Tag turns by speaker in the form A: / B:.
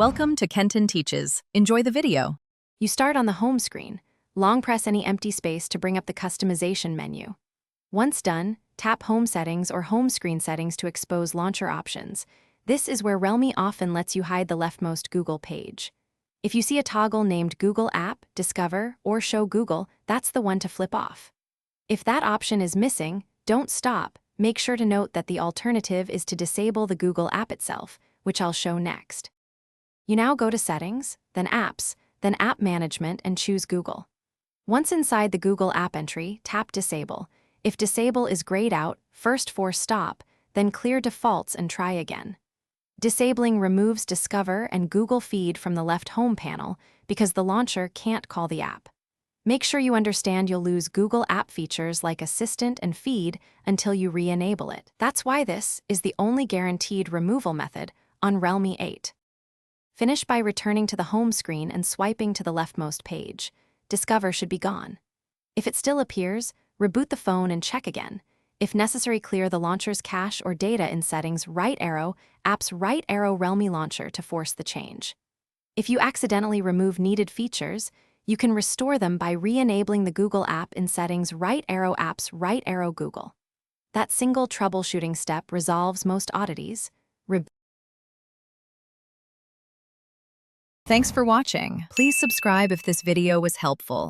A: Welcome to Kenton Teaches. Enjoy the video.
B: You start on the home screen. Long press any empty space to bring up the customization menu. Once done, tap Home Settings or Home Screen Settings to expose launcher options. This is where Realme often lets you hide the leftmost Google page. If you see a toggle named Google App, Discover, or Show Google, that's the one to flip off. If that option is missing, don't stop. Make sure to note that the alternative is to disable the Google app itself, which I'll show next. You now go to Settings, then Apps, then App Management and choose Google. Once inside the Google app entry, tap Disable. If Disable is grayed out, first force Stop, then clear defaults and try again. Disabling removes Discover and Google Feed from the left home panel because the launcher can't call the app. Make sure you understand you'll lose Google app features like Assistant and Feed until you re-enable it. That's why this is the only guaranteed removal method on Realme 8. Finish by returning to the home screen and swiping to the leftmost page. Discover should be gone. If it still appears, reboot the phone and check again. If necessary, clear the launcher's cache or data in Settings, right arrow, Apps right arrow Realme Launcher to force the change. If you accidentally remove needed features, you can restore them by re-enabling the Google app in Settings, right arrow Apps right arrow Google. That single troubleshooting step resolves most oddities.
A: Thanks for watching. Please subscribe if this video was helpful.